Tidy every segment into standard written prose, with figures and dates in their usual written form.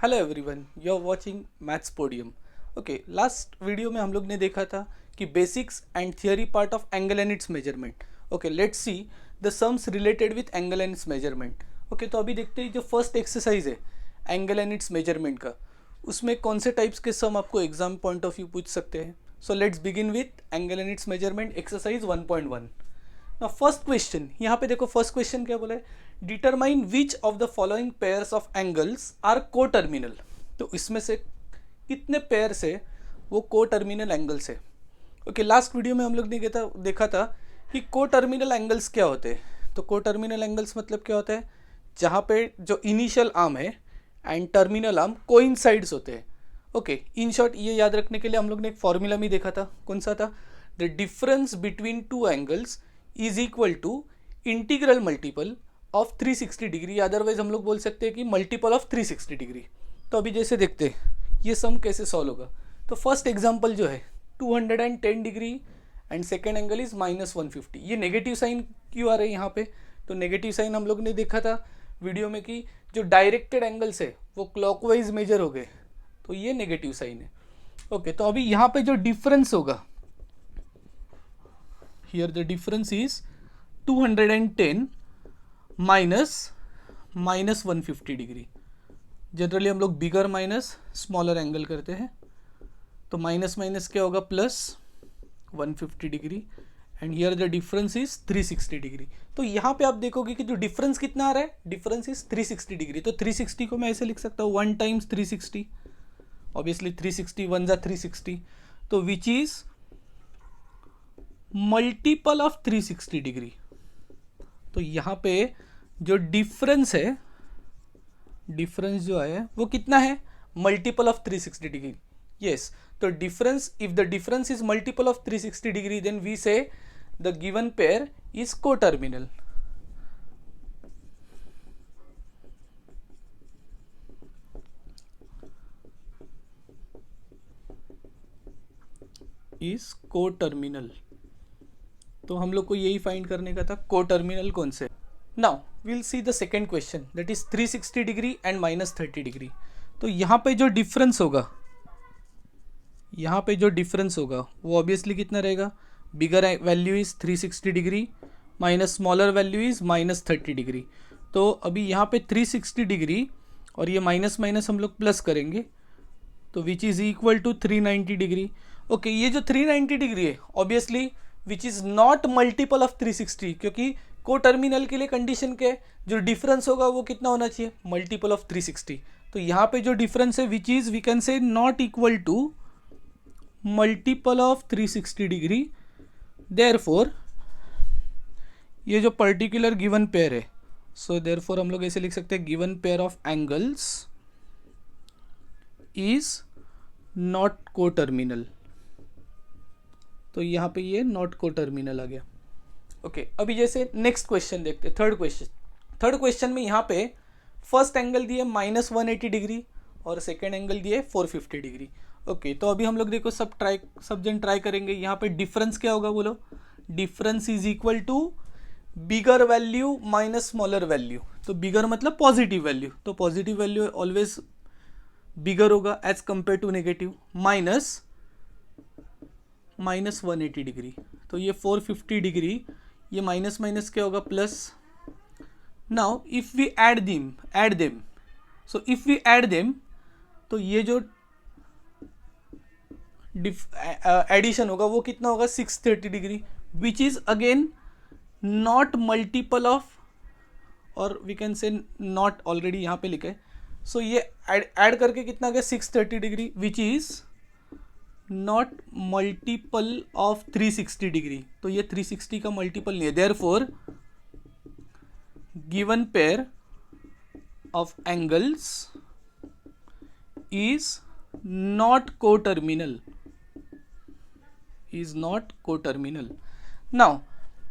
Hello everyone, you are watching Maths Podium. Okay, last video में हम लोग ने देखा था कि basics and theory part of angle and its measurement. Okay, let's see the sums related with angle and its measurement. Okay, तो अभी देखते हैं जो फर्स्ट एक्सरसाइज है एंगल एंड इट्स मेजरमेंट का, उसमें कौन से टाइप्स के सम आपको एग्जाम पॉइंट ऑफ व्यू पूछ सकते हैं। So let's begin with angle and its measurement exercise 1.1। ना फर्स्ट क्वेश्चन, यहाँ पे देखो फर्स्ट क्वेश्चन क्या बोला है, determine which of the following pairs of angles are coterminal. तो इसमें से कितने पेयर से वो को टर्मिनल एंगल्स है। ओके, लास्ट वीडियो में हम लोग ने देखा था कि को टर्मिनल एंगल्स क्या होते हैं। तो को टर्मिनल एंगल्स मतलब क्या होता है, जहाँ पे जो इनिशियल आर्म है एंड टर्मिनल आर्म कोइंसाइड्स होते हैं। ओके, इन शॉर्ट ये याद रखने के लिए हम लोग ने एक फॉर्मूला भी देखा था, कौन सा था, the difference between two angles is equal to integral multiple of 360 degree, otherwise हम लोग बोल सकते हैं कि मल्टीपल ऑफ 360 डिग्री। तो अभी जैसे देखते हैं ये सम कैसे सॉल्व होगा। तो फर्स्ट एग्जांपल जो है 210 degree and second angle is -150। ये नेगेटिव साइन क्यों आ रहे हैं यहाँ पे, तो नेगेटिव साइन हम लोग ने देखा था वीडियो में कि जो डायरेक्टेड एंगल्स है वो क्लॉकवाइज मेजर हो गए, तो ये नेगेटिव साइन है। ओके, तो अभी यहाँ पे जो डिफरेंस होगा, here the difference is 210 minus 150 degree. Generally हम लोग बिगर माइनस स्मॉलर एंगल करते हैं, तो माइनस माइनस क्या होगा, plus 150 degree and here the difference is 360 degree. तो यहाँ पे आप देखोगे कि जो डिफरेंस कितना आ रहा है, डिफरेंस इज 360 डिग्री। तो 360 को मैं ऐसे लिख सकता हूँ 1 टाइम्स 360, ऑब्वियसली 360 1 जा 360, तो which is multiple of 360 degree. तो यहाँ पे जो डिफरेंस है, डिफरेंस जो है वो कितना है, मल्टीपल ऑफ 360 डिग्री। यस, तो difference, if the difference is multiple of 360 degree then we say the given pair is coterminal. Is coterminal. तो हम लोग को यही फाइंड करने का था, कोटर्मिनल कौन से। Now will see the second question that is 360 degree and -30 degree. तो यहाँ पे जो डिफरेंस होगा, यहाँ पे जो डिफरेंस होगा वो ऑब्वियसली कितना रहेगा, bigger value is 360 degree minus smaller value is -30 degree. तो अभी यहाँ पे 360 डिग्री और ये माइनस माइनस हम लोग प्लस करेंगे, तो which is equal to 390 degree. Okay, ये जो 390 डिग्री है obviously which is not multiple of 360, क्योंकि को टर्मिनल के लिए कंडीशन क्या है, जो डिफरेंस होगा वो कितना होना चाहिए, मल्टीपल ऑफ 360। तो यहाँ पे जो डिफरेंस है which is we can say not equal to multiple of 360 degree, therefore ये जो पर्टिकुलर गिवन पेयर है, सो देयरफॉर हम लोग ऐसे लिख सकते हैं given pair of angles is not को टर्मिनल। तो यहाँ पे ये नॉट को टर्मिनल आ गया। ओके, अभी जैसे नेक्स्ट क्वेश्चन देखते हैं, थर्ड क्वेश्चन में यहाँ पे फर्स्ट एंगल दिए -180 डिग्री और सेकेंड एंगल दिए 450 डिग्री। ओके, तो अभी हम लोग देखो सब जन ट्राई करेंगे। यहाँ पे डिफरेंस क्या होगा बोलो, difference is equal to bigger value minus smaller value. तो बिगर मतलब पॉजिटिव वैल्यू, तो पॉजिटिव वैल्यू ऑलवेज बिगर होगा as compare to negative, minus 180 degree. तो ये 450 डिग्री, ये माइनस माइनस क्या होगा, plus. Now if we add them, so if we add them, तो ये जो एडिशन होगा वो कितना होगा, 630 degree, which is again not multiple of, और we can say not, already यहाँ पे लिखा है। सो ये ऐड करके कितना आ गया, 630 degree, which is not multiple of 360 degree. तो ये 360 का मल्टीपल नहीं है, therefore given pair of angles is not coterminal, is not coterminal. Now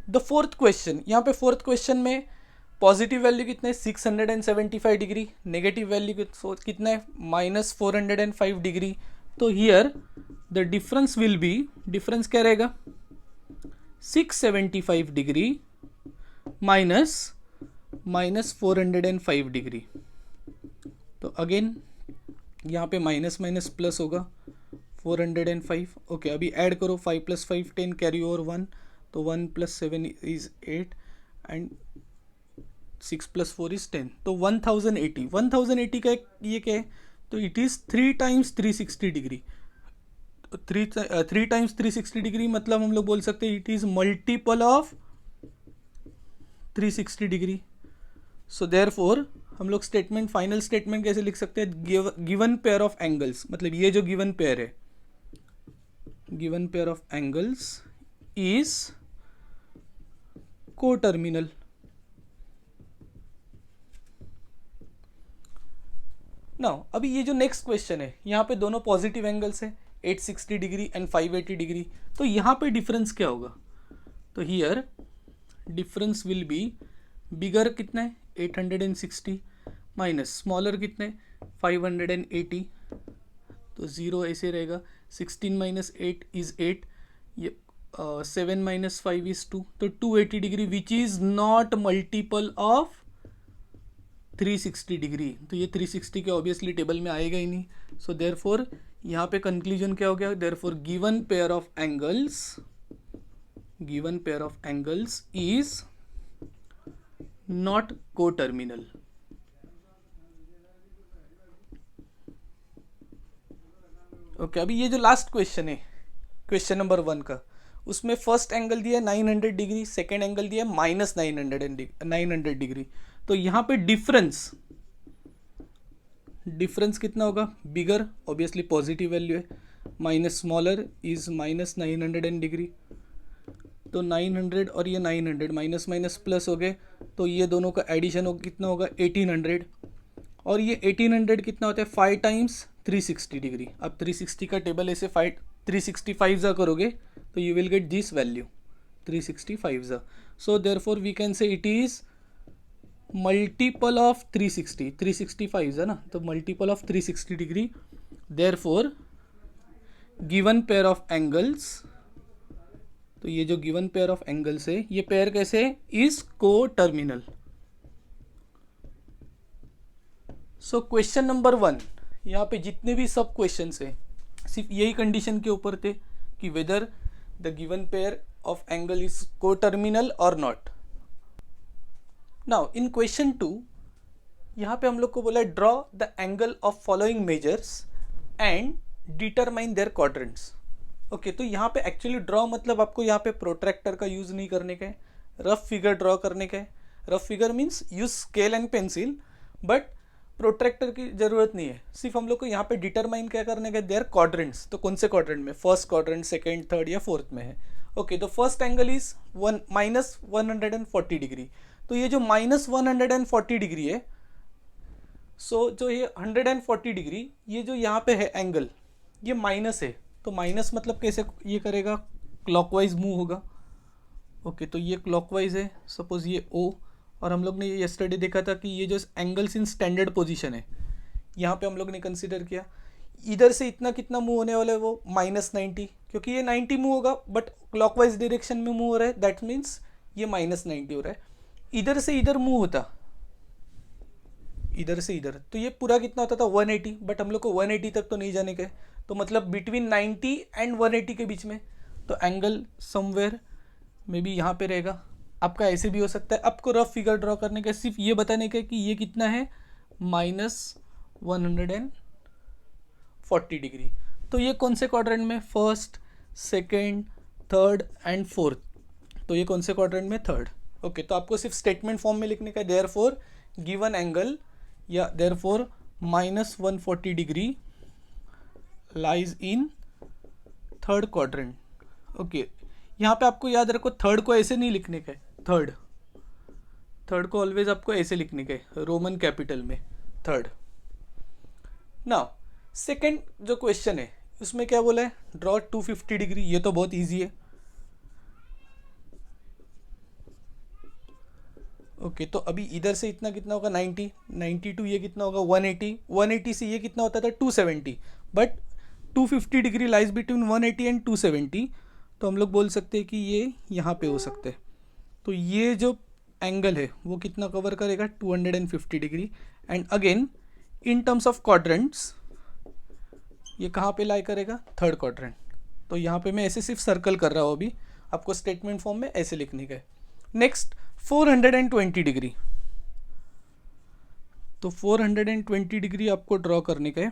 the fourth question, यहाँ पे फोर्थ क्वेश्चन में पॉजिटिव वैल्यू कितना है, 675 डिग्री, नेगेटिव वैल्यू कितना है, -405 डिग्री। तो here the difference will be, difference क्या रहेगा, 675 डिग्री माइनस -405 डिग्री। तो अगेन यहाँ पे माइनस माइनस प्लस होगा 405। ओके, अभी ऐड करो 5 + 5 10, कैरी ओवर 1, तो 1 + 7 इज 8 एंड 6 + 4 इज 10, तो 1080। 1080 का ये क्या है, तो it is 3 times 360 degree. 3 times 360 degree मतलब हम लोग बोल सकते हैं it is multiple of 360 degree. So therefore हम लोग स्टेटमेंट, फाइनल स्टेटमेंट कैसे लिख सकते हैं, गिवन पेयर ऑफ एंगल्स, मतलब ये जो गिवन पेयर है, given pair of angles is coterminal. Now अभी ये जो नेक्स्ट क्वेश्चन है, यहाँ पे दोनों पॉजिटिव एंगल्स है 860 डिग्री एंड 580 डिग्री, तो यहाँ पे डिफरेंस क्या होगा, तो here difference will be bigger कितना है 860 माइनस स्मॉलर कितने 580, तो 0 ऐसे रहेगा। 16 - 8 इज 8, ये 7 - 5 इज 2, तो 280 degree which is not multiple of 360 degree, तो ये 360 के ऑब्वियसली टेबल में आएगा ही नहीं। सो देयरफॉर यहाँ पे कंक्लूजन क्या हो गया, therefore given pair of angles is not coterminal. Okay, अभी ये जो लास्ट क्वेश्चन है, क्वेश्चन नंबर 1 का, उसमें फर्स्ट एंगल दिया है 900 डिग्री, सेकेंड एंगल दिया है -900 डिग्री, तो यहाँ पे डिफरेंस कितना होगा, बिगर ऑब्वियसली पॉजिटिव वैल्यू है, माइनस स्मॉलर इज -900 डिग्री, तो 900 और ये 900 माइनस माइनस प्लस हो गए, तो ये दोनों का एडिशन हो कितना होगा 1800, और ये 1800 कितना होता है 5 टाइम्स 360 डिग्री। अब 360 का टेबल ऐसे 365 जा करोगे तो you will get this value 365 जा। So therefore we can say it is multiple of 365 है ना, तो multiple of 360 degree. Therefore given pair of angles, तो ये जो गिवन पेयर ऑफ एंगल्स है, ये पेयर कैसे है, is coterminal. So question number 1, यहाँ पे जितने भी सब क्वेश्चन है सिर्फ यही कंडीशन के ऊपर थे कि whether the given pair of angle is coterminal और नॉट। नाउ इन क्वेश्चन 2 यहाँ पे हम लोग को बोला है draw the angle of following measures and determine there quadrants. Okay, तो यहाँ पे एक्चुअली ड्रॉ मतलब आपको यहाँ पे प्रोट्रैक्टर का यूज़ नहीं करने का है, रफ फिगर ड्रॉ करने का है। Rough figure means use scale and pencil, but protractor की जरूरत नहीं है। सिर्फ हम लोग को यहाँ पे डिटरमाइन क्या करने का, देयर क्वाड्रेंट्स, तो कौन से क्वाड्रेंट में, फर्स्ट क्वाड्रेंट, सेकेंड, थर्ड या फोर्थ में है। ओके, तो फर्स्ट एंगल इज -140 डिग्री, तो ये जो -140 डिग्री है, सो जो ये 140 डिग्री, ये जो यहाँ पे है एंगल, ये माइनस है, तो माइनस मतलब कैसे ये करेगा, क्लॉकवाइज मूव होगा। ओके, तो ये क्लॉकवाइज है, सपोज ये O, और हम लोग ने येस्टरडे देखा था कि ये जो एंगल्स इन स्टैंडर्ड पोजीशन है, यहाँ पे हम लोग ने कंसीडर किया इधर से इतना कितना मूव होने वाला है, वो -90, क्योंकि ये 90 मूव होगा बट क्लॉकवाइज डायरेक्शन में मूव हो रहा है, दैट मीन्स ये -90 हो रहा है। इधर से इधर मूव होता, इधर से इधर, तो ये पूरा कितना होता था 180, बट हम लोग को 180 तक तो नहीं जाने का, तो मतलब बिटवीन 90 एंड 180 के बीच में, तो एंगल समवेयर मे बी यहाँ पे रहेगा। आपका ऐसे भी हो सकता है, आपको रफ फिगर ड्रॉ करने का सिर्फ ये बताने का कि ये कितना है -140 डिग्री, तो ये कौन से क्वाड्रेंट में, first, second, third and fourth, तो ये कौन से क्वाड्रेंट में, थर्ड। ओके, तो आपको सिर्फ स्टेटमेंट फॉर्म में लिखने का है, देयरफॉर गिवन एंगल या therefore -140 degree lies in third quadrant. Okay, यहाँ पे आपको याद रखो थर्ड को ऐसे नहीं लिखने का है, थर्ड को ऑलवेज आपको ऐसे लिखने का है, रोमन कैपिटल में थर्ड। नाउ सेकंड जो क्वेश्चन है उसमें क्या बोला है, ड्रॉ 250 डिग्री, ये तो बहुत इजी है। ओके, तो अभी इधर से इतना कितना होगा 90, 92, ये कितना होगा 180, 180 से ये कितना होता था 270, but 250 degree lies between 180 and 270, तो हम लोग बोल सकते हैं कि ये यहाँ पे हो सकते हैं। तो ये जो एंगल है वो कितना कवर करेगा 250 degree, and again in terms of quadrants ये कहाँ पे लाई करेगा, थर्ड क्वाड्रेंट। तो यहाँ पे मैं ऐसे सिर्फ सर्कल कर रहा हूँ, अभी आपको स्टेटमेंट फॉर्म में ऐसे लिखने का है। नेक्स्ट 420 डिग्री, तो 420 डिग्री आपको ड्रॉ करने का है।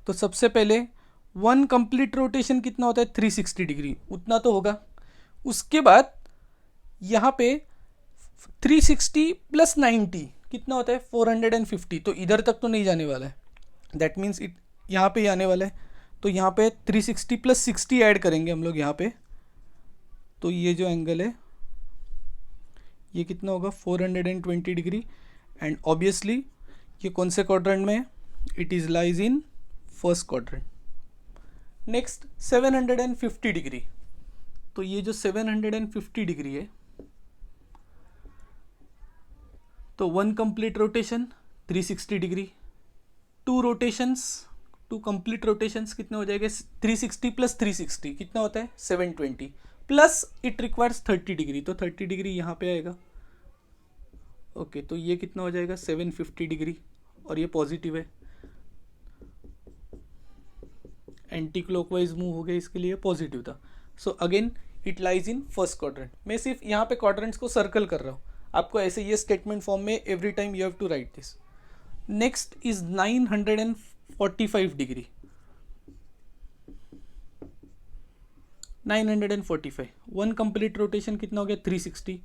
तो सबसे पहले वन कंप्लीट रोटेशन कितना होता है, 360 डिग्री, उतना तो होगा। उसके बाद यहाँ पे 360 प्लस 90 कितना होता है, 450। तो इधर तक तो नहीं जाने वाला है, दैट मीन्स इट यहाँ पे ही आने वाला है। तो यहाँ पे 360 प्लस 60 ऐड करेंगे हम लोग यहाँ पे, तो ये जो एंगल है ये कितना होगा, 420 डिग्री। एंड ऑब्वियसली ये कौन से क्वाड्रेंट में है, it is lies in first quadrant. Next 750 degree, तो ये जो 750 डिग्री है, तो one complete rotation 360 degree, two rotations, two complete rotations कितने हो जाएंगे, 360 प्लस 360 कितना होता है, 720, प्लस इट रिक्वायर्स 30 डिग्री, तो 30 डिग्री यहाँ पे आएगा। ओके, तो ये कितना हो जाएगा, 750 डिग्री, और ये पॉजिटिव है, एंटी क्लॉकवाइज मूव हो गया, इसके लिए पॉजिटिव था। So again it lies in first quadrant. मैं सिर्फ यहाँ पे क्वाड्रेंट्स को सर्कल कर रहा हूँ, आपको ऐसे ये स्टेटमेंट फॉर्म में every time you have to write this. Next is 945 degree, 945, one complete rotation कितना हो गया, 360,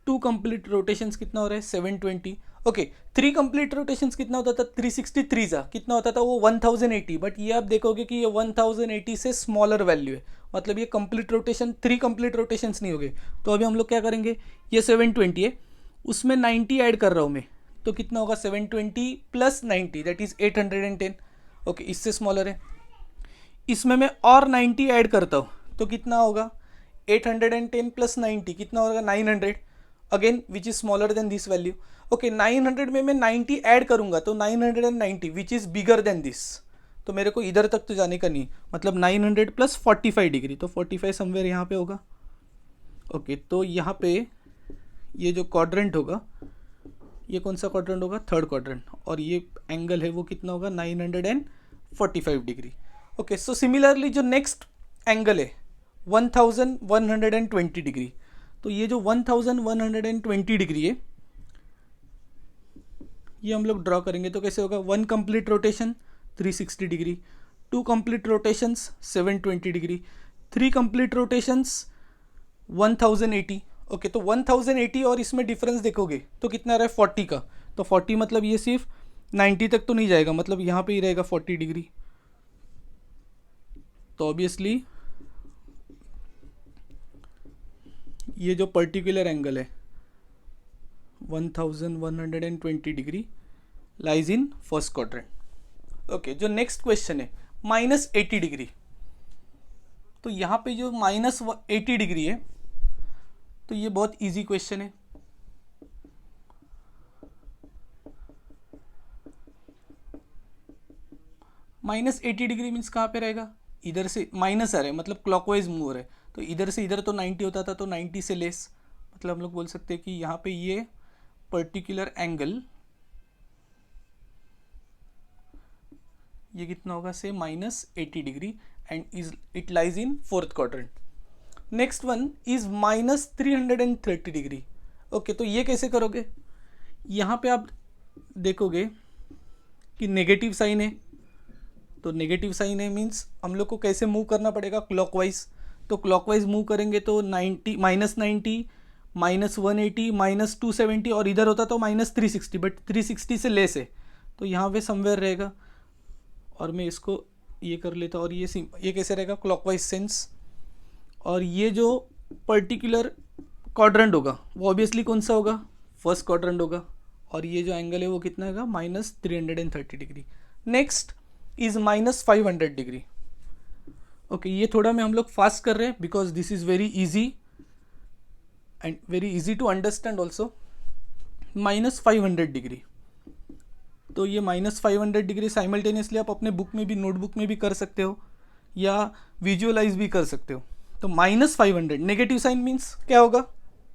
टू कंप्लीट रोटेशंस कितना हो रहा है, 720। ओके, थ्री कंप्लीट रोटेशंस कितना होता था, 363 जा कितना होता था वो 1080, बट ये आप देखोगे कि ये 1080 से स्मॉलर वैल्यू है, मतलब ये complete rotation, three complete rotations नहीं हो गए। तो अभी हम लोग क्या करेंगे, ये 720 है, उसमें 90 ऐड कर रहा हूँ मैं, तो कितना होगा, 720 प्लस 90 दैट इज 810। ओके, इससे स्मॉलर है, इसमें मैं और 90 ऐड करता हूँ, तो कितना होगा, 810 प्लस 90 कितना होगा, 900, again which is smaller than this value. Okay, 900 में मैं 90 ऐड करूंगा, तो 990 which is bigger than this, तो मेरे को इधर तक तो जाने का नहीं, मतलब 900 प्लस 45 डिग्री, तो 45 समवेयर यहाँ पे होगा। ओके, तो यहाँ पे ये जो क्वाड्रेंट होगा, ये कौन सा क्वाड्रेंट होगा, थर्ड क्वाड्रेंट, और ये एंगल है वो कितना होगा, 945 डिग्री। ओके, सो सिमिलरली जो नेक्स्ट एंगल है 1120 डिग्री, तो ये जो 1120 डिग्री है ये हम लोग ड्रॉ करेंगे, तो कैसे होगा, one complete rotation 360 degree, two complete rotations 720 degree, three complete rotations 1080। Okay, तो 1080 और इसमें डिफरेंस देखोगे तो कितना रहा है, 40 का, तो 40 मतलब ये सिर्फ 90 तक तो नहीं जाएगा, मतलब यहाँ पे ही रहेगा 40 डिग्री। तो ऑब्वियसली ये जो पर्टिकुलर एंगल है 1120 degree lies in first quadrant. Okay, जो नेक्स्ट क्वेश्चन है -80 डिग्री, तो यहाँ पे जो -80 डिग्री है, तो ये बहुत इजी क्वेश्चन है। -80 डिग्री मीन्स कहाँ पे रहेगा, इधर से माइनस आ रहा है, मतलब क्लॉकवाइज मूव हो रहा है, तो इधर से इधर तो 90 होता था, तो 90 से लेस, मतलब हम लोग बोल सकते हैं कि यहाँ पे ये पर्टिकुलर एंगल ये कितना होगा, से -80 degree, and is it lies in fourth quadrant. Next one is -330 degree. Okay, तो ये कैसे करोगे, यहाँ पे आप देखोगे कि नेगेटिव साइन है, तो नेगेटिव साइन है मीन्स हम लोग को कैसे मूव करना पड़ेगा, क्लॉकवाइज। तो क्लॉकवाइज मूव करेंगे तो 90 -90 -180 -270, और इधर होता तो -360, बट 360 से लेस है, तो यहाँ पे समवेयर रहेगा। और मैं इसको ये कर लेता, और ये कैसे रहेगा, क्लॉकवाइज सेंस। और ये जो पर्टिकुलर क्वाड्रेंट होगा वो ऑब्वियसली कौन सा होगा, फर्स्ट क्वाड्रेंट होगा, और ये जो एंगल है वो कितना होगा, -330 degree. Next is -500 degree. Okay, ये थोड़ा में हम लोग फास्ट कर रहे हैं because this is very easy and very easy to understand also. -500 degree, तो ये -500 डिग्री साइमल्टेनियसली आप अपने बुक में भी, नोटबुक में भी कर सकते हो, या विजुअलाइज भी कर सकते हो। तो -500 नेगेटिव साइन मीन्स क्या होगा,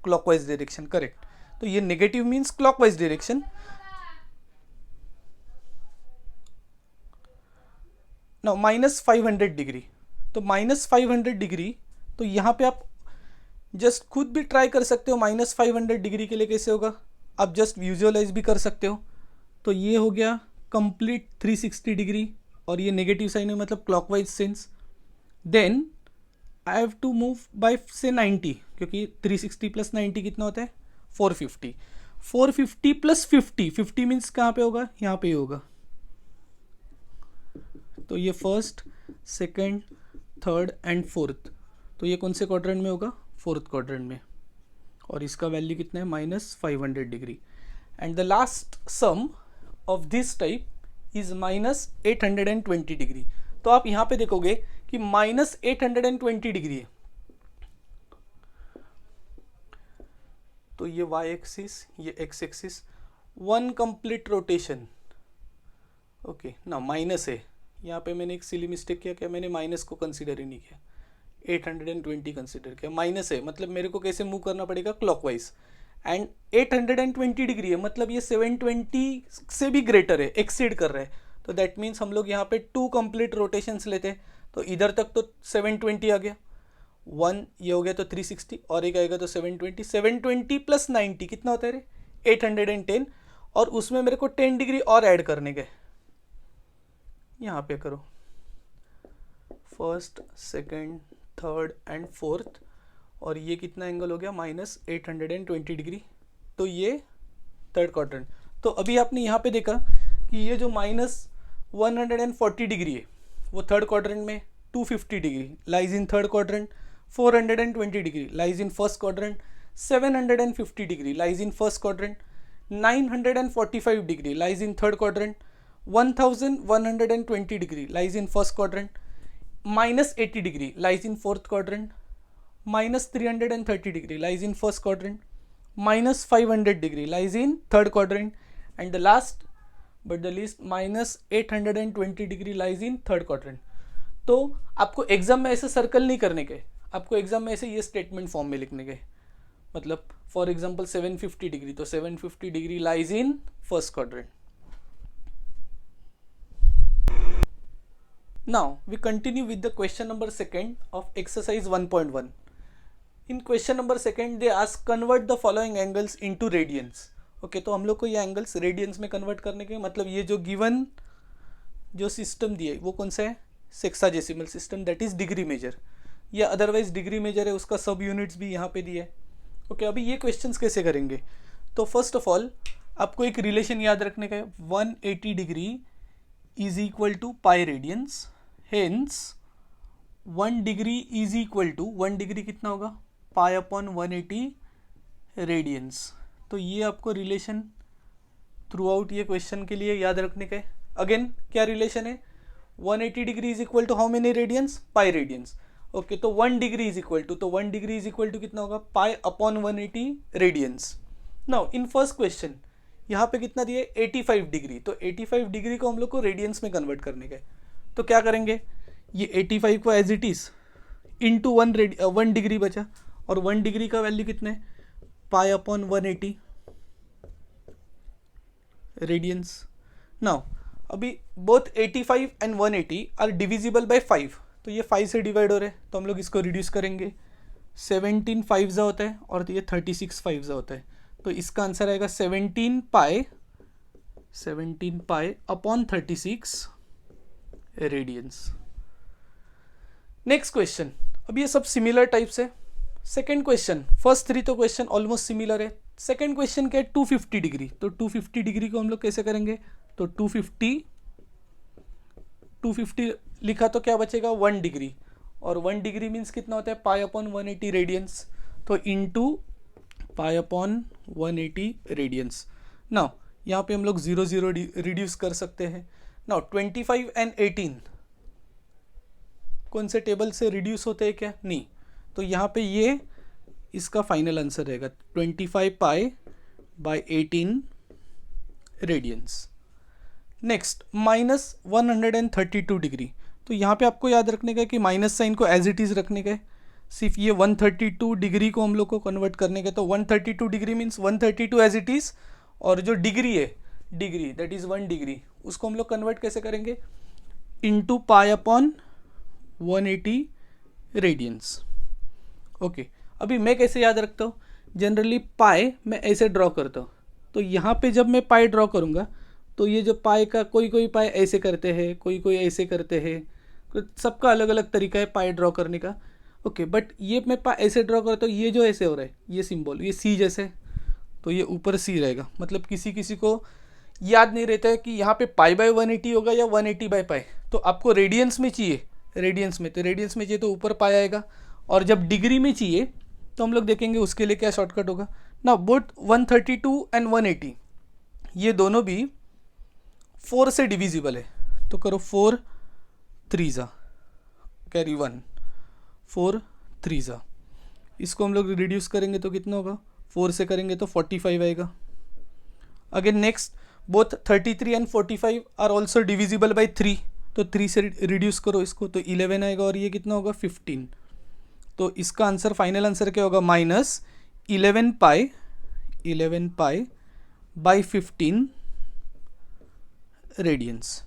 क्लॉकवाइज डायरेक्शन, करेक्ट। तो ये नेगेटिव मीन्स क्लॉकवाइज डायरेक्शन। ना -500 डिग्री, तो -500 डिग्री, तो यहाँ पे आप जस्ट खुद भी ट्राई कर सकते हो -500 डिग्री के लिए कैसे होगा, आप जस्ट विजुअलाइज भी कर सकते हो। तो ये हो गया कंप्लीट 360 डिग्री, और ये नेगेटिव साइन है मतलब clockwise sense. Then I have to move by say 90, क्योंकि 360 प्लस 90 कितना होता है 450, 450 प्लस 50, 50 मीन्स कहाँ पे होगा, यहाँ पे होगा। तो ये first, second, third and fourth, तो ये कौन से क्वाड्रेंट में होगा, फोर्थ क्वाड्रेंट में, और इसका वैल्यू कितना है -500 degree. And the last sum of this type is -820 degree. तो आप यहाँ पे देखोगे कि -820 डिग्री है, तो ये y एक्सिस, ये x axis, one complete rotation. Okay ना, माइनस है, यहाँ पे मैंने एक सिली मिस्टेक किया, क्या मैंने माइनस को कंसीडर ही नहीं किया, 820 कंसीडर किया, माइनस है मतलब मेरे को कैसे मूव करना पड़ेगा, क्लॉकवाइज। एंड 820 डिग्री है मतलब ये 720 से भी ग्रेटर है, एक्सीड कर रहा है, तो दैट मीन्स हम लोग यहाँ पे 2 कंप्लीट रोटेशंस लेते हैं, तो इधर तक तो 720 आ गया, 1 ये हो गया तो 360, और एक आएगा तो 720, 720 प्लस 90 कितना होता है रे, 810, और उसमें मेरे को 10 डिग्री और ऐड करने के, यहाँ पे करो first, second, third and fourth, और ये कितना एंगल हो गया -820 डिग्री, तो ये थर्ड क्वाड्रेंट। तो अभी आपने यहाँ पे देखा कि ये जो -140 डिग्री है वो थर्ड क्वाड्रेंट में, 250 degree lies in third quadrant, 420 degree lies in first quadrant, 750 degree lies in first quadrant, 945 degree lies in third quadrant, 1120 degree lies in first quadrant, -80 degree lies in fourth quadrant, -330 degree lies in first quadrant, -500 degree lies in third quadrant, and the last but the least -820 degree lies in third quadrant. तो आपको exam में ऐसे circle नहीं करने के, आपको exam में ऐसे ये स्टेटमेंट फॉर्म में लिखने के, मतलब फॉर एग्जांपल 750 डिग्री, तो 750 degree lies in first quadrant. Now we continue with the question number 2 of exercise 1.1. In question number 2 they ask convert the following angles into radians. Okay, तो हम लोग को ये एंगल्स रेडियंस में convert करने के, मतलब ये जो गिवन जो सिस्टम दिया है वो कौन सा है, sexagesimal system, that is degree measure, या अदरवाइज डिग्री मेजर है, उसका सब यूनिट्स भी यहाँ पे दिया है। ओके, अभी ये क्वेश्चंस कैसे करेंगे, तो फर्स्ट ऑफ ऑल आपको एक रिलेशन याद रखने का है, 180 degree is equal to pi radians, hence 1 degree is equal to, 1 degree कितना होगा, पाई अपॉन 180 रेडियंस। तो ये आपको relation throughout question के लिए याद रखने का है। अगेन क्या रिलेशन है, 180 degree is equal to how many radians, pi radians. Okay, तो 1 डिग्री इज इक्वल टू, तो 1 डिग्री इज इक्वल टू कितना होगा, pi upon 180 radians. Now in first question यहाँ पे कितना दिया है, 85 डिग्री, तो 85 डिग्री को हम लोग को रेडियंस में कन्वर्ट करने का है। तो क्या करेंगे, ये 85 को as it is into 1 degree बचा, और 1 डिग्री का वैल्यू कितना है, पाई अपॉन 180 रेडियंस। नाउ अभी both 85 and 180 are divisible by 5, तो ये 5 से डिवाइड हो रहे हैं, तो हम लोग इसको रिड्यूस करेंगे, 17 5 जा होता है और ये 36 5 जा होता है, तो इसका आंसर आएगा 17 pi upon 36 radians. Next question, अब ये सब सिमिलर टाइप्स है। सेकेंड क्वेश्चन, फर्स्ट 3 तो क्वेश्चन ऑलमोस्ट सिमिलर है, सेकेंड क्वेश्चन क्या है, 250 डिग्री, तो 250 डिग्री को हम लोग कैसे करेंगे, तो 250 लिखा तो क्या बचेगा, 1 डिग्री, और 1 डिग्री मीन्स कितना होता है, पाई अपॉन 180 रेडियंस, तो into pi upon 180 radians. Now यहाँ पे हम लोग 0 0 रिड्यूस कर सकते हैं। नाउ 25 एंड 18 कौन से टेबल से रिड्यूस होते हैं क्या, नहीं, तो यहाँ पे ये इसका फाइनल आंसर रहेगा 25 pi by 18 radians. Next -132 degree, तो यहाँ पे आपको याद रखने का है कि माइनस साइन को एज इट इज़ रखने का है, सिर्फ ये 132 डिग्री को हम लोग को कन्वर्ट करने का, तो 132 degree means 132 as it is, और जो डिग्री है, डिग्री दैट इज़ 1 डिग्री, उसको हम लोग कन्वर्ट कैसे करेंगे, into pi upon 180 radians. Okay, अभी मैं कैसे याद रखता हूँ, जनरली पाई मैं ऐसे ड्रॉ करता हूँ, तो यहाँ पे जब मैं पाई ड्रॉ करूँगा तो ये जो पाई का कोई पाई ऐसे करते हैं, कोई ऐसे करते हैं, सबका अलग अलग तरीका है पाई ड्रॉ करने का। ओके, बट ये मैं पाई ऐसे ड्रॉ करता हूँ, ये जो ऐसे हो रहा है ये सिंबल, ये सी जैसे, तो ये ऊपर सी रहेगा। मतलब किसी किसी को याद नहीं रहता है कि यहाँ पे पाई बाय 180 होगा या 180 बाय पाई, तो आपको रेडियंस में चाहिए, रेडियंस में चाहिए तो ऊपर पाई आएगा, और जब डिग्री में चाहिए तो हम लोग देखेंगे उसके लिए क्या शॉर्टकट होगा ना। बोथ 132 एंड 180 ये दोनों भी 4 से डिविजिबल है, तो करो 4 3 कैरी 1, 4 3 इसको हम लोग रिड्यूस करेंगे तो कितना होगा, 4 से करेंगे तो 45 आएगा। Again next, both 33 and 45 are also divisible by 3, तो 3 से रिड्यूस करो इसको तो 11 आएगा, और ये कितना होगा 15। तो इसका आंसर, फाइनल आंसर क्या होगा, माइनस 11 पाई बाई 15 रेडियंस।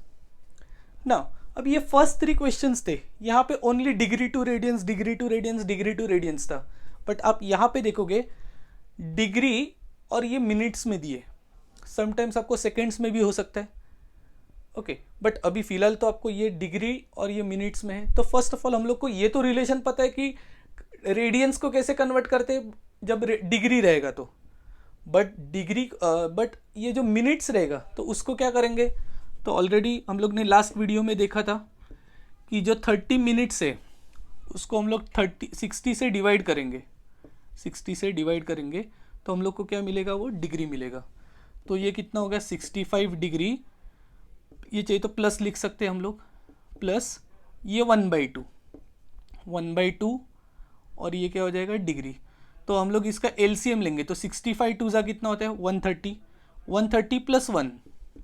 ना अब ये फर्स्ट 3 क्वेश्चंस थे, यहाँ पे ओनली डिग्री टू रेडियंस था, बट आप यहाँ पे देखोगे डिग्री और ये मिनट्स में दिए, समटाइम्स आपको सेकेंड्स में भी हो सकता है। ओके, बट अभी फिलहाल तो आपको ये डिग्री और ये मिनट्स में है। तो फर्स्ट ऑफ ऑल हम लोग को ये तो रिलेशन पता है कि रेडियंस को कैसे कन्वर्ट करते हैं जब डिग्री रहेगा तो, बट ये जो मिनट्स रहेगा तो उसको क्या करेंगे, तो ऑलरेडी हम लोग ने लास्ट वीडियो में देखा था कि जो 30 मिनट्स है उसको हम लोग 60 से डिवाइड करेंगे, 60 से डिवाइड करेंगे तो हम लोग को क्या मिलेगा, वो डिग्री मिलेगा। तो ये कितना हो गया 65 डिग्री, ये चाहिए तो प्लस लिख सकते हैं हम लोग, प्लस ये 1/2 और ये क्या हो जाएगा डिग्री। तो हम लोग इसका एलसीएम लेंगे तो 65 टू ज़ा कितना होता है 130, 130 प्लस 1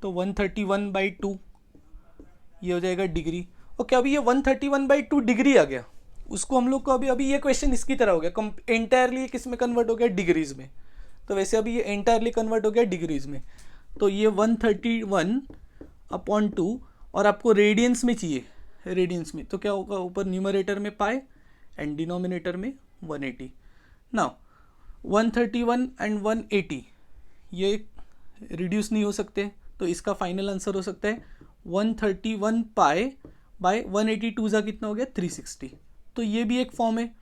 तो 131/2 ये हो जाएगा डिग्री। ओके, अभी ये 131/2 डिग्री आ गया, उसको हम लोग को अभी ये क्वेश्चन इसकी तरह हो गया, एंटायरली किस में कन्वर्ट हो गया, डिग्रीज में। तो वैसे अभी ये एंटायरली कन्वर्ट हो गया डिग्रीज में, तो ये 131/2 और आपको रेडियंस में चाहिए, रेडियंस में तो क्या होगा, ऊपर न्यूमरेटर में पाई एंड डिनोमिनेटर में 180। नाउ 131 एंड 180 ये रिड्यूस नहीं हो सकते, तो इसका फाइनल आंसर हो सकता है 131 पाई बाय 182 ज़ा कितना हो गया 360। तो ये भी एक फॉर्म है।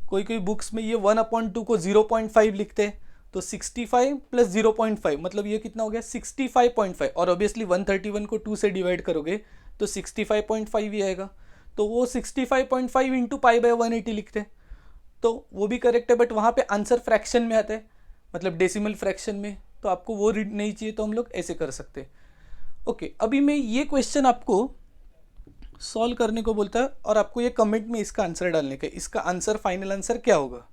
कोई बुक्स में ये 1/2 को 0.5 लिखते हैं, तो 65 प्लस 0.5 मतलब ये कितना हो गया 65.5, और ऑब्वियसली 131 को 2 से डिवाइड करोगे तो 65.5 ही आएगा, तो वो 65.5 इंटू पाई बाय 180 लिखते हैं, तो वो भी करेक्ट है। बट वहाँ पे आंसर फ्रैक्शन में आता है, मतलब डेसिमल फ्रैक्शन में, तो आपको वो रीड नहीं चाहिए तो हम लोग ऐसे कर सकते हैं। ओके, अभी मैं ये क्वेश्चन आपको सॉल्व करने को बोलता है और आपको ये कमेंट में इसका आंसर डालने का, इसका आंसर फाइनल आंसर क्या होगा।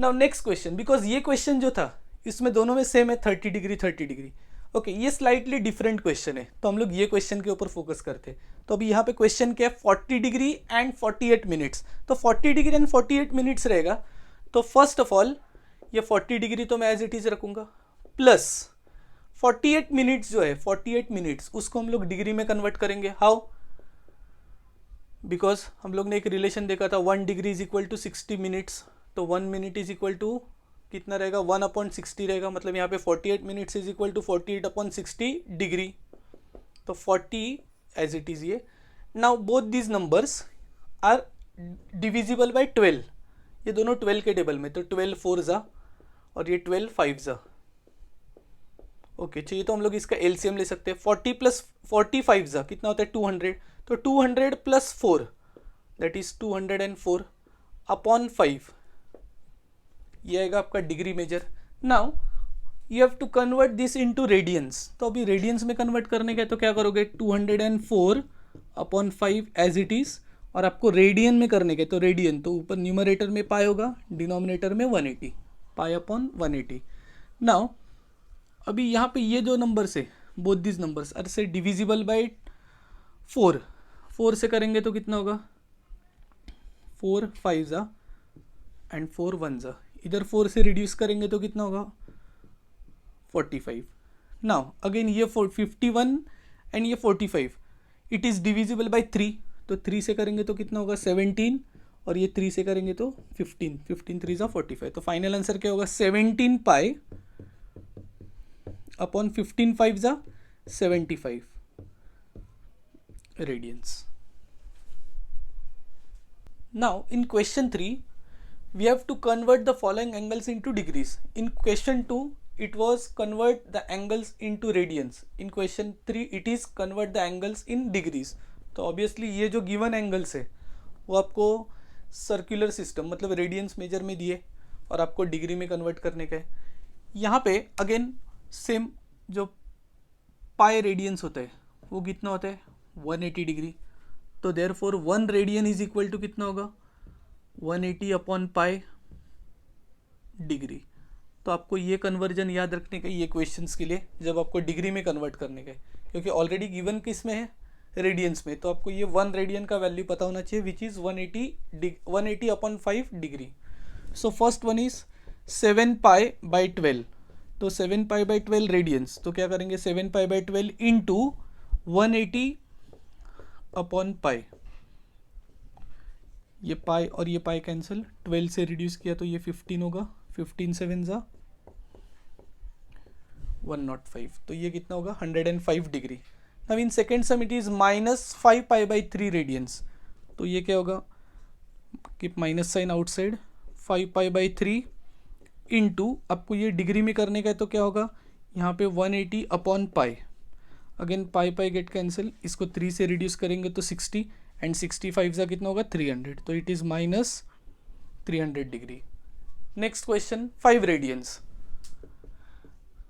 नाउ नेक्स्ट क्वेश्चन, बिकॉज ये क्वेश्चन जो था इसमें दोनों में सेम है 30 डिग्री। ओके, ये स्लाइटली डिफरेंट क्वेश्चन है, तो हम लोग ये क्वेश्चन के ऊपर फोकस करते हैं। तो अभी यहाँ पे क्वेश्चन क्या है 40 डिग्री एंड 48 मिनट्स, तो 40 डिग्री एंड 48 मिनट्स रहेगा। तो फर्स्ट ऑफ ऑल ये 40 डिग्री तो मैं एज इट इज रखूंगा, प्लस 48 मिनट्स जो है 48 मिनट्स उसको हम लोग डिग्री में कन्वर्ट करेंगे। हाउ, बिकॉज हम लोग ने एक रिलेशन देखा था 1 degree is equal to 60 minutes, तो 1 मिनट इज इक्वल टू कितना रहेगा 1/60 रहेगा, मतलब यहाँ पे 48 minutes is equal to 48/60 degree, तो 40 एज इट इज ये। Now both these numbers are divisible by 12, ये दोनों 12 के टेबल में, तो 12 4 ज़ा और ये 12 5 ज़ा। ओके, चाहिए तो हम लोग इसका एलसीएम ले सकते हैं, 40 प्लस 45 ज़ा कितना होता है 200, तो 200 प्लस 4 दैट इज 204 अपॉन 5, ये आएगा आपका degree measure. Now you have to convert this into radians, तो अभी रेडियंस में कन्वर्ट करने का है तो क्या करोगे 204 अपॉन 5 एज इट इज, और आपको रेडियन में करने का है तो रेडियन, तो ऊपर न्यूमरेटर में पाई होगा, डिनोमिनेटर में 180, पाई अपॉन 180। नाउ अभी यहाँ पे ये जो नंबर्स है बोथ दिस नंबर्स आर से डिविजिबल बाय 4 से करेंगे तो कितना होगा 4 5 ज़ा एंड 4 1 ज़ा, इधर 4 से रिड्यूस करेंगे तो कितना होगा 45। नाउ अगेन ये 51 एंड ये 45, इट इज़ डिविजिबल बाय 3, तो 3 से करेंगे तो कितना होगा 17, और ये 3 से करेंगे तो 15, 15 3 = 45, तो फाइनल आंसर क्या होगा 17 pi upon 15 5 = 75 radians. Now in question 3 we have to convert the following angles into degrees. In question 2 it was convert the angles into radians. In question 3 it is convert the angles in degrees. तो obviously ये जो given angles है वो आपको circular system मतलब radiance major में दिए और आपको डिग्री में कन्वर्ट करने का है. यहाँ पे अगेन सेम जो पाई रेडियंस होता है वो कितना होता है 180 डिग्री. तो therefore 1 radian is equal to कितना होगा 180 अपॉन पाई डिग्री. तो आपको ये कन्वर्जन याद रखने का ये क्वेश्चंस के लिए जब आपको डिग्री में कन्वर्ट करने का है, क्योंकि ऑलरेडी गिवन किस में है रेडियंस में, तो आपको ये 1 रेडियन का वैल्यू पता होना चाहिए which is 180 upon 5 degree. So first one is 7 pi by 12, तो 7 पाई बाई 12 रेडियंस, तो क्या करेंगे 7 pi by 12 into 180 upon pi. ये पाई और ये पाई कैंसिल, 12 से रिड्यूस किया तो ये 15 होगा, 15 7 = 105, तो ये कितना होगा 105 degree. Now in second sum it is -5 pi by 3 radians, तो ये क्या होगा keep minus sign outside 5 pi by 3 into आपको ये डिग्री में करने का है तो क्या होगा यहाँ पे 180 अपॉन पाई. अगेन पाई पाई गेट कैंसिल, इसको 3 से रिड्यूस करेंगे तो 60 एंड 65 सा कितना होगा 300, तो it is -300 degree. Next question 5 radians.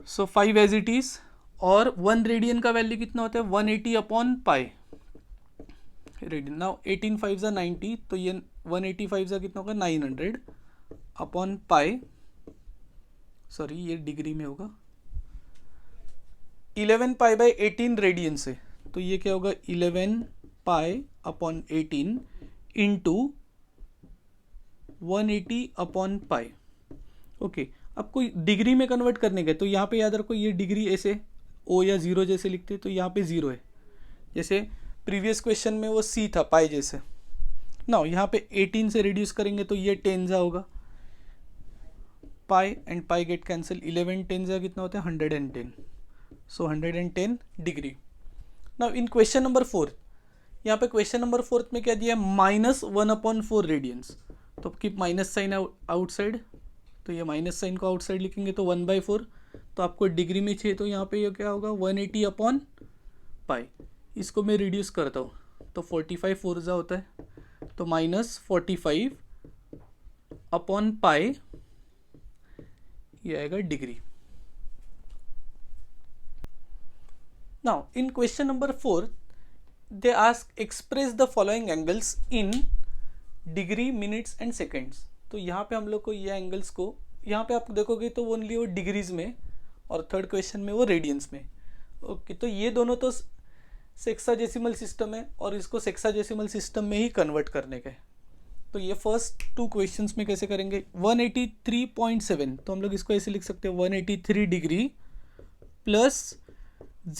So 5 as it is और 1 रेडियन का वैल्यू कितना होता है 180 अपॉन पाई रेडियन. नाउ 18 5 = 90, तो ये 185 सा कितना होगा 900 अपॉन पाई, सॉरी ये डिग्री में होगा. 11 पाई बाई 18 रेडियन से, तो ये क्या होगा 11 pi upon 18 into 180 upon pi. Okay, आपको डिग्री में कन्वर्ट करने का है तो यहाँ पे याद रखो ये डिग्री ऐसे ओ या 0 जैसे लिखते हैं, तो यहाँ पे 0 है, जैसे प्रीवियस क्वेश्चन में वो सी था पाई जैसे. ना यहाँ पे 18 से रिड्यूस करेंगे तो ये 10 जा होगा, पाई एंड पाई गेट कैंसिल, 11 10 जा कितना होता है 110, सो 110 degree. Now in question number 4, यहाँ पे क्वेश्चन नंबर 4 में क्या दिया है -1 अपॉन 4 रेडियंस, तो कीप माइनस साइन आउटसाइड, तो ये माइनस साइन को आउटसाइड लिखेंगे तो 1/4, तो आपको डिग्री में चाहिए तो यहाँ पे ये क्या होगा 180 अपॉन पाई. इसको मैं रिड्यूस करता हूँ तो 45 4 जा होता है, तो -45 अपॉन पाई ये आएगा degree. Now in question number 4 they ask express the following angles in degree minutes and seconds. तो यहाँ पे हम लोग को ये एंगल्स को यहाँ पे आप देखोगे तो ओनली वो डिग्रीज में और थर्ड क्वेश्चन में वो रेडियंस में. ओके, तो ये दोनों तो सेक्साडेसिमल सिस्टम है और इसको सेक्साडेसिमल सिस्टम में ही कन्वर्ट करने का है. तो ये फर्स्ट 2 क्वेश्चंस में कैसे करेंगे 183.7, तो हम लोग इसको ऐसे लिख सकते हैं 183 डिग्री प्लस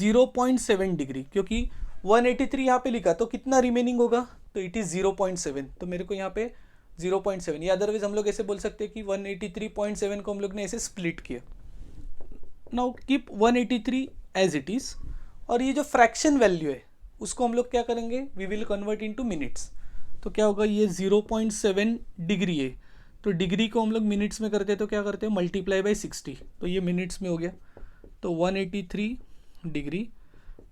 0.7 डिग्री, क्योंकि 183 यहाँ पे लिखा तो कितना रिमेनिंग होगा तो इट इज़ 0.7, तो मेरे को यहाँ पे 0.7, या अदरवाइज हम लोग ऐसे बोल सकते हैं कि 183.7 को हम लोग ने ऐसे स्प्लिट किया. Now keep 183 as it is, और ये जो फ्रैक्शन वैल्यू है उसको हम लोग क्या करेंगे we will convert into minutes. तो क्या होगा ये 0.7 डिग्री है, तो डिग्री को हम लोग मिनट्स में करते हैं तो क्या करते हैं मल्टीप्लाई बाई 60, तो ये मिनट्स में हो गया. तो 183 डिग्री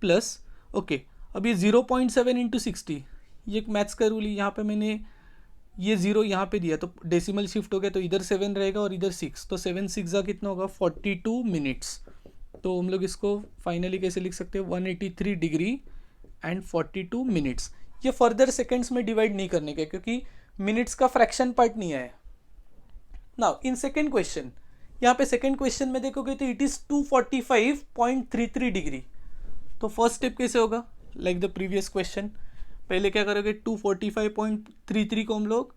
प्लस ओके, अब ये 0.7 इंटू 60, ये एक मैथ्स का रूल है, यहाँ पे मैंने ये 0 यहाँ पे दिया तो डेसिमल शिफ्ट हो गया, तो इधर 7 रहेगा और इधर 6, तो 7 6 जा कितना होगा 42 मिनट्स. तो हम लोग इसको फाइनली कैसे लिख सकते हैं 183 डिग्री एंड 42 मिनट्स. ये फर्दर सेकेंड्स में डिवाइड नहीं करने का क्योंकि मिनट्स का फ्रैक्शन पार्ट नहीं आया. नाउ इन सेकेंड क्वेश्चन, यहाँ पे सेकेंड क्वेश्चन में देखोगे तो इट इज़ 245.33 डिग्री. तो फर्स्ट स्टेप कैसे होगा लाइक द प्रीवियस क्वेश्चन, पहले क्या करोगे 245.33 को हम लोग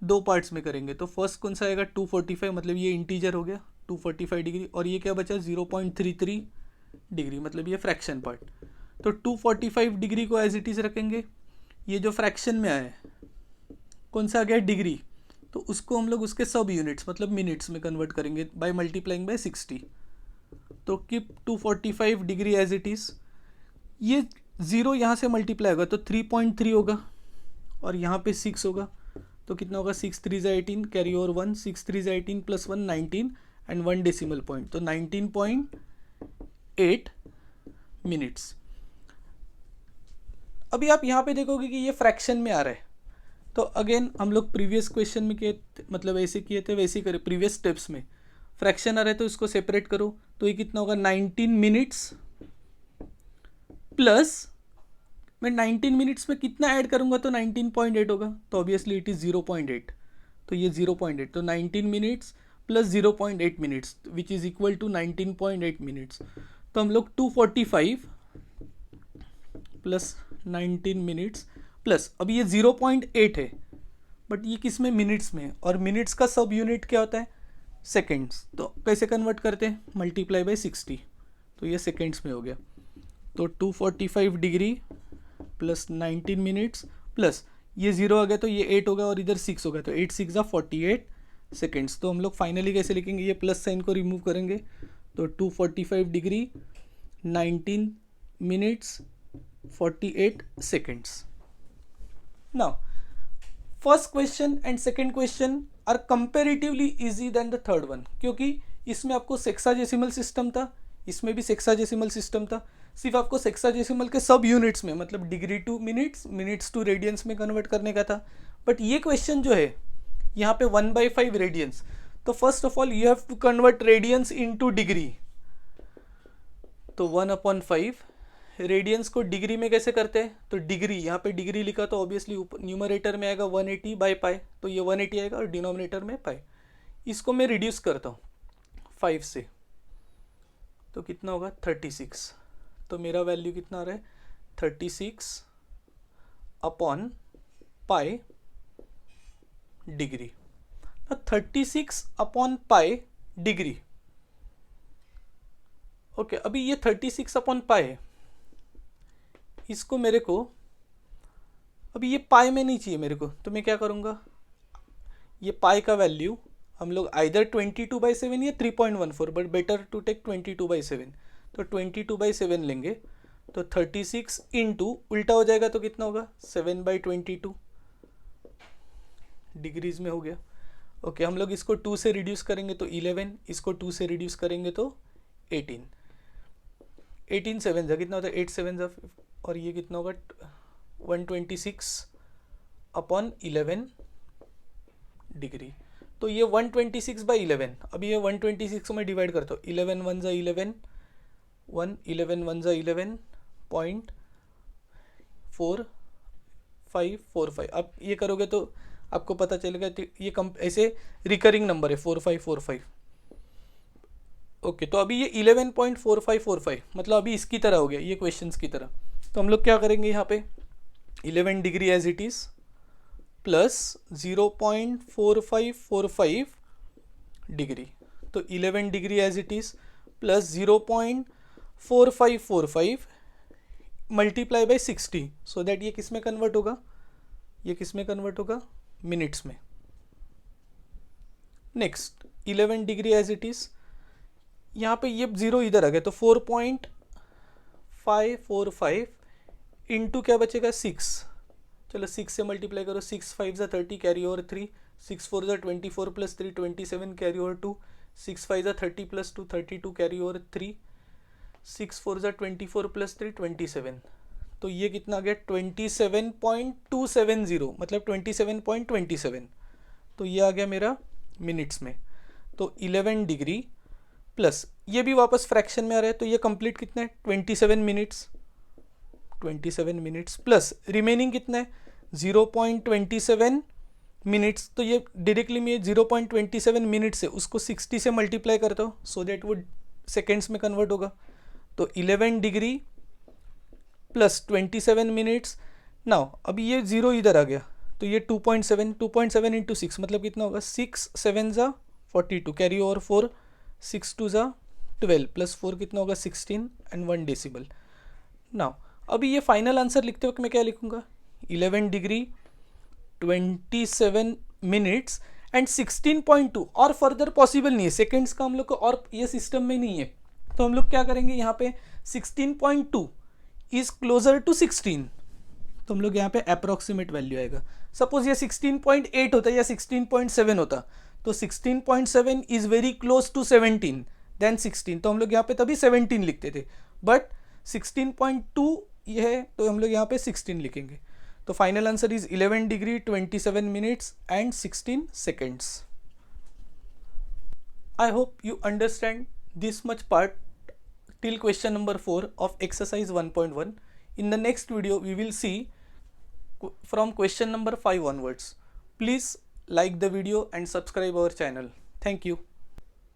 2 पार्ट्स में करेंगे. तो फर्स्ट कौन सा आएगा 245, मतलब ये इंटीजर हो गया 245 डिग्री, और ये क्या बचा 0.33 डिग्री, मतलब ये फ्रैक्शन पार्ट. तो 245 डिग्री को एज इट इज़ रखेंगे। ये जो फ्रैक्शन में आया है कौन सा आ गया डिग्री, तो उसको हम लोग उसके सब यूनिट्स मतलब मिनट्स में कन्वर्ट करेंगे बाय मल्टीप्लाइंग बाय 60। तो keep 245 degree as it is. ये 0 यहाँ से मल्टीप्लाई होगा तो 3.3 होगा और यहाँ पे 6 होगा तो कितना होगा 6 3 ज़ा 18 कैरी ओवर 1 6 3 ज़ा 18 प्लस 1 19 एंड 1 डेसिमल पॉइंट तो 19.8 मिनट्स। अभी आप यहाँ पे देखोगे कि ये फ्रैक्शन में आ रहा है तो अगेन हम लोग प्रीवियस क्वेश्चन में किए मतलब ऐसे किए थे वैसे ही करें। प्रीवियस स्टेप्स में फ्रैक्शन आ रहा है तो इसको सेपरेट करो तो ये कितना होगा 19 मिनट्स प्लस मैं 19 मिनट्स में कितना ऐड करूँगा तो 19.8 होगा तो ऑब्वियसली इट इज़ 0.8 तो ये 0.8 तो 19 minutes plus 0.8 minutes which is equal to 19.8 minutes. तो हम लोग 245 प्लस 19 मिनट्स प्लस अभी ये 0.8 है बट ये किस में मिनट्स में और मिनट्स का सब यूनिट क्या होता है सेकेंड्स। तो कैसे कन्वर्ट करते हैं मल्टीप्लाई बाय 60 तो ये सेकेंड्स में हो गया। तो 245 डिग्री प्लस 19 मिनट्स प्लस ये 0 आ गया तो ये 8 होगा और इधर 6 होगा तो 8 6 ज़ा 48 सेकेंड्स। तो हम लोग फाइनली कैसे लिखेंगे ये प्लस साइन को रिमूव करेंगे तो 245 degree 19 minutes 48 seconds. Now, first question and second question are comparatively easy than the third one क्योंकि इसमें आपको सेक्साडेसिमल सिस्टम था, इसमें भी सेक्साडेसिमल सिस्टम था, सिर्फ आपको सेक्साडेसिमल के सब यूनिट्स में मतलब degree to minutes, minutes to radians में कन्वर्ट करने का था। बट ये क्वेश्चन जो है यहाँ पे 1/5 रेडियंस, तो first of all you have to convert radians into degree. तो 1/5 रेडियंस को डिग्री में कैसे करते हैं तो डिग्री यहाँ पे डिग्री लिखा तो ऑब्वियसली न्यूमरेटर में आएगा 180 बाई पाई तो ये 180 आएगा और डिनोमिनेटर में पाई। इसको मैं रिड्यूस करता हूँ 5 से तो कितना होगा 36। तो मेरा वैल्यू कितना आ रहा है 36/पाई डिग्री। 36/पाई डिग्री ओके। अभी ये 36/पाई है, इसको मेरे को अभी ये पाई में नहीं चाहिए मेरे को, तो मैं क्या करूँगा ये पाई का वैल्यू हम लोग आइदर 22/7 या 3.14 बट बेटर टू टेक 22/7 तो 22/7 लेंगे तो 36 इंटू उल्टा हो जाएगा तो कितना होगा 7/22 डिग्रीज में हो गया। ओके हम लोग इसको 2 से रिड्यूस करेंगे तो 11, इसको 2 से रिड्यूस करेंगे तो 18 7 कितना होता है 8 7 और ये कितना होगा 126/11 डिग्री। तो ये 126/11, अभी ये 126 को मैं डिवाइड करता हूँ 11 1 ज़ा 11 1 11 1 ज़ा 11.4545। अब ये करोगे तो आपको पता चलेगा ये ऐसे रिकरिंग नंबर है 4545। ओके तो अभी ये 11.4545 मतलब अभी इसकी तरह हो गया ये क्वेश्चंस की तरह। तो हम लोग क्या करेंगे यहाँ पे 11 degree as it is plus 0.4545 degree. तो 11 degree as it is plus 0.4545 multiply by 60 so that ये किस में कन्वर्ट होगा, ये किस में कन्वर्ट होगा मिनट्स में। Next 11 degree as it is, यहाँ पे ये 0 इधर आ गया तो 4.545 इंटू क्या बचेगा 6। चलो 6 से मल्टीप्लाई करो 6 5 ज़ा 30 कैरी ओवर 3 6 4 ज़ा 24 प्लस 3 27 कैरी ओवर 2 6 5 ज़ा 30 प्लस 2 32 कैरी ओवर 3 6 4 ज़ा 24 प्लस 3 27। तो ये कितना आ गया 27.270 मतलब 27.27। तो ये आ गया मेरा मिनट्स में। तो 11 डिग्री प्लस ये भी वापस फ्रैक्शन में आ रहा है तो ये कंप्लीट कितना है 27 मिनट्स प्लस रिमेनिंग कितना है 0.27 मिनट्स। तो ये डायरेक्टली मैं 0.27 मिनट्स है उसको 60 से मल्टीप्लाई करता हूँ सो दैट वो सेकेंड्स में कन्वर्ट होगा। तो 11 डिग्री प्लस 27 मिनट्स। नाउ अभी ये 0 इधर आ गया तो ये 2.7 इंटू 6 मतलब कितना होगा 6 7 ज़ा 42 कैरी ओवर 4 6 2 ज़ा 12 प्लस 4 कितना होगा 16 एंड 1 डेसिबल। नाउ अभी ये फाइनल आंसर लिखते वक्त मैं क्या लिखूँगा, 11 डिग्री 27 मिनट्स एंड 16.2, और फर्दर पॉसिबल नहीं है, सेकेंड्स का हम लोग को और ये सिस्टम में नहीं है, तो हम लोग क्या करेंगे यहाँ पे 16.2 इज क्लोजर टू 16, तो हम लोग यहाँ पे अप्रोक्सीमेट वैल्यू आएगा। सपोज ये 16.8 होता या 16.7 होता, तो 16.7 is very close to 17 then 16, तो हम लोग यहाँ पे तभी 17 लिखते थे, बट 16.2 ये है तो हम लोग यहाँ पे 16 लिखेंगे। तो final answer is 11 degree 27 minutes and 16 seconds. I hope you understand this much part till question number 4 of exercise 1.1. In the next video we will see from question number 5 onwards. Please like the video and subscribe our channel. Thank you.